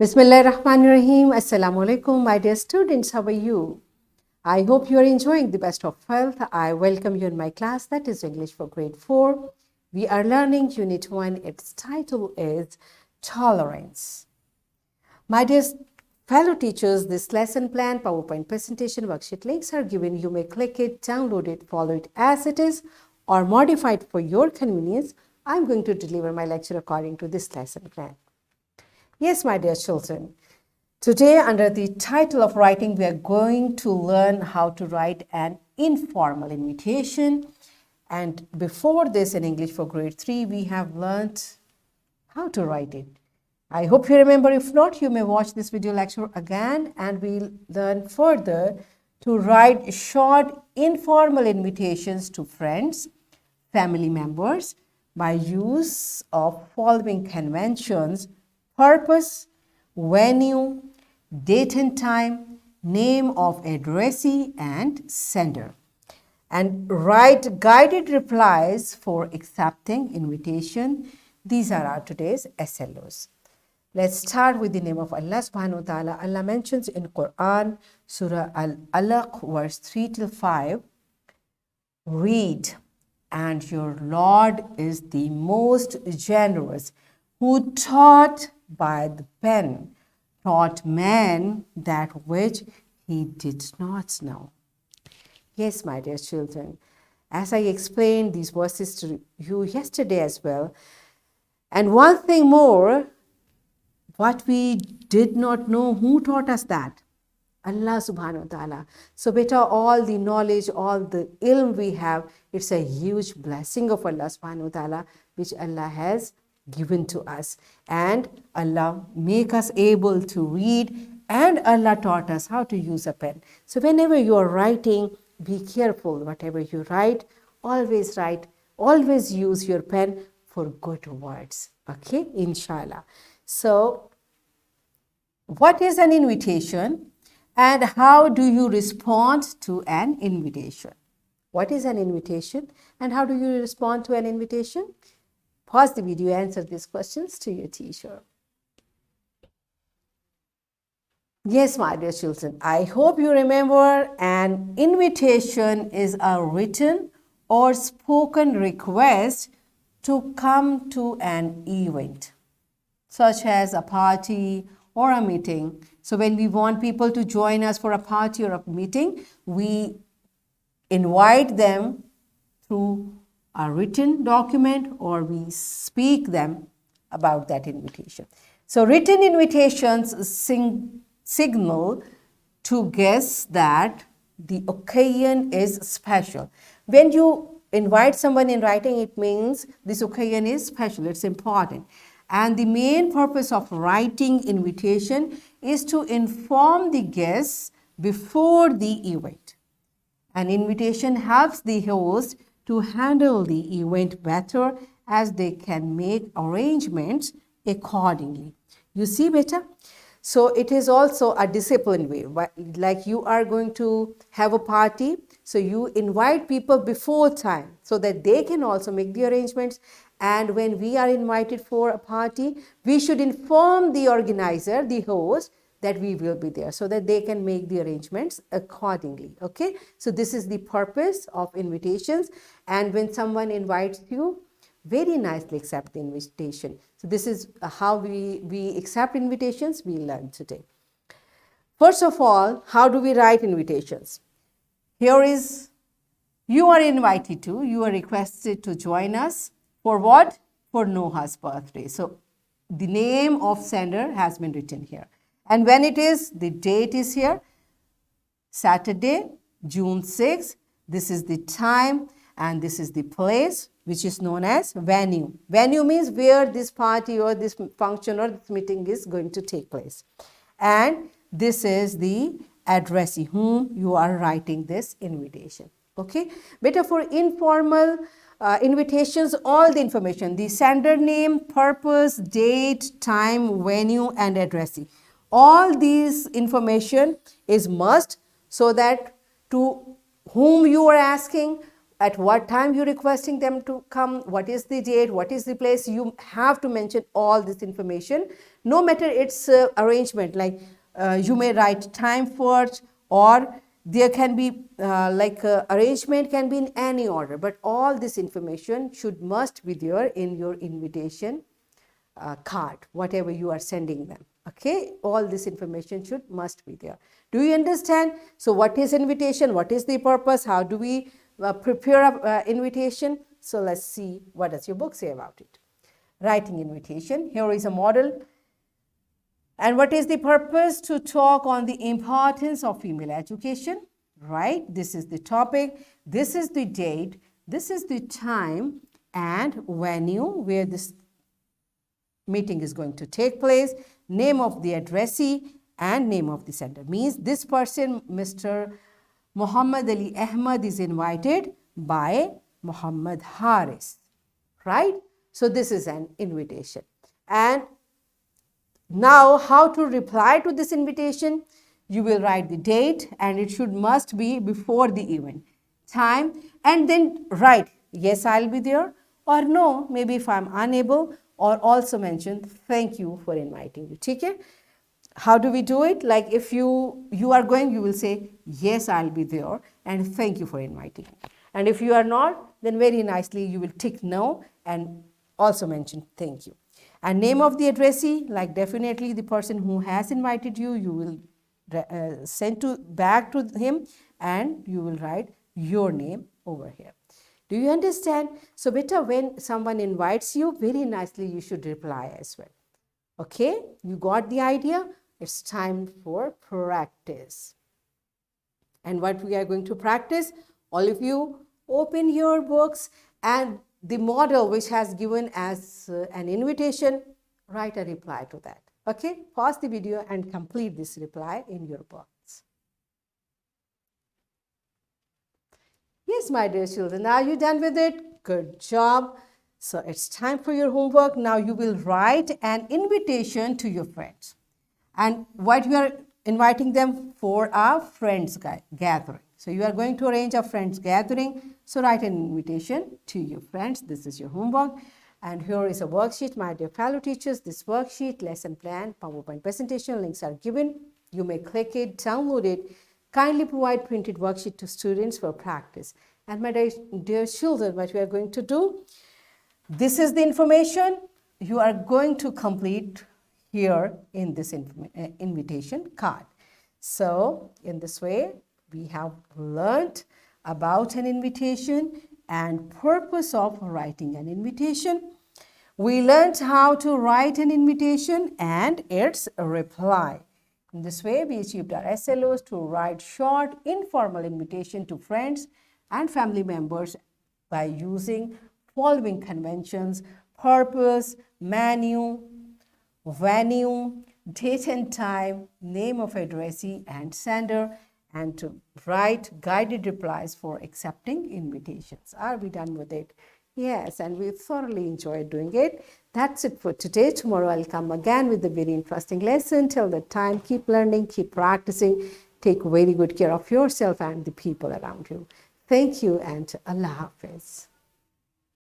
Bismillahirrahmanirrahim. Assalamu alaikum, my dear students. How are you? I hope you are enjoying the best of health. I welcome you in my class, that is English for grade 4. We are learning Unit 1. Its title is Tolerance. My dear fellow teachers, this lesson plan, PowerPoint presentation, worksheet links are given. You may click it, download it, follow it as it is, or modify it for your convenience. I'm going to deliver my lecture according to this lesson plan. Yes, my dear children, today under the title of writing, we are going to learn how to write an informal invitation. And before this, in English for grade 3, we have learned how to write it. I hope you remember. If not, you may watch this video lecture again and we'll learn further to write short informal invitations to friends, family members by use of following conventions: purpose, venue, date and time, name of addressee and sender. And write guided replies for accepting invitation. These are our today's SLOs. Let's start with the name of Allah subhanahu wa ta'ala. Allah mentions in Quran, Surah Al-Alaq, verse 3 till 5, read, and your Lord is the most generous, who taught by the pen, taught man that which he did not know. Yes, my dear children, as I explained these verses to you yesterday as well, and one thing more, what we did not know, who taught us that? Allah subhanahu wa ta'ala. So beta, all the knowledge, all the ilm we have, it's a huge blessing of Allah subhanahu wa ta'ala, which Allah has given to us. And Allah make us able to read, and Allah taught us how to use a pen. So whenever you are writing, be careful. Whatever you write, always use your pen for good words. Okay, inshallah. So what is an invitation and how do you respond to an invitation? What is an invitation and how do you respond to an invitation? Pause the video, answer these questions to your teacher. Yes, my dear children, I hope you remember an invitation is a written or spoken request to come to an event, such as a party or a meeting. So when we want people to join us for a party or a meeting, we invite them through a written document or we speak them about that invitation. So written invitations signal to guests that the occasion is special. When you invite someone in writing, it means this occasion is special, it's important. And the main purpose of writing invitation is to inform the guests before the event. An invitation helps the host to handle the event better as they can make arrangements accordingly. You see, beta? So it is also a disciplined way. Like you are going to have a party, so you invite people before time so that they can also make the arrangements. And when we are invited for a party, we should inform the organizer, the host, that we will be there so that they can make the arrangements accordingly. Okay, so this is the purpose of invitations. And when someone invites you, very nicely accept the invitation. So this is how we accept invitations we learned today. First of all, how do we write invitations? Here is, you are invited to, you are requested to join us for what? For Noha's birthday. So the name of sender has been written here. And when it is, the date is here, Saturday, June 6th. This is the time and this is the place, which is known as venue. Venue means where this party or this function or this meeting is going to take place. And this is the addressee whom you are writing this invitation. Okay, better for informal invitations, all the information, the sender name, purpose, date, time, venue, and addressee. All these information is must, so that to whom you are asking, at what time you're requesting them to come, what is the date, what is the place. You have to mention all this information, no matter its arrangement. Like you may write time first, or there can be arrangement can be in any order, but all this information must be there in your invitation card, whatever you are sending them. Okay, all this information must be there. Do you understand? So what is invitation? What is the purpose? How do we prepare an invitation? So let's see, what does your book say about it. Writing invitation. Here is a model. And what is the purpose? To talk on the importance of female education, right? This is the topic, this is the date, this is the time and venue where this meeting is going to take place, name of the addressee and name of the sender. Means this person, Mr. Muhammad Ali Ahmad, is invited by Muhammad Haris, right? So this is an invitation. And now how to reply to this invitation? You will write the date, and it must be before the event, time, and then write yes, I'll be there, or no, maybe if I'm unable, or also mention thank you for inviting you. Okay? How do we do it? Like if you are going, you will say yes, I'll be there, and thank you for inviting me. And if you are not, then very nicely you will tick no and also mention thank you. And name of the addressee, like definitely the person who has invited you, you will send back to him, and you will write your name over here. Do you understand? So beta, when someone invites you, very nicely you should reply as well. Okay, you got the idea? It's time for practice. And what we are going to practice, all of you open your books, and the model which has given as an invitation, write a reply to that. Okay, pause the video and complete this reply in your books. Yes, my dear children, are you done with it? Good job. So it's time for your homework. Now you will write an invitation to your friends. And what you are inviting them for a friends gathering. So you are going to arrange a friends gathering. So write an invitation to your friends. This is your homework. And here is a worksheet, my dear fellow teachers. This worksheet, lesson plan, PowerPoint presentation links are given. You may click it, download it. Kindly provide printed worksheet to students for practice. And my dear children, what we are going to do, this is the information you are going to complete here in this invitation card. So in this way, we have learned about an invitation and purpose of writing an invitation. We learned how to write an invitation and its reply. In this way, we achieved our SLOs to write short, informal invitation to friends and family members by using following conventions: purpose, menu, venue, date and time, name of addressee and sender, and to write guided replies for accepting invitations. Are we done with it? Yes, and we thoroughly enjoyed doing it. That's it for today. Tomorrow I'll come again with a very interesting lesson. Till that time, keep learning, keep practicing. Take very good care of yourself and the people around you. Thank you, and Allah Hafiz.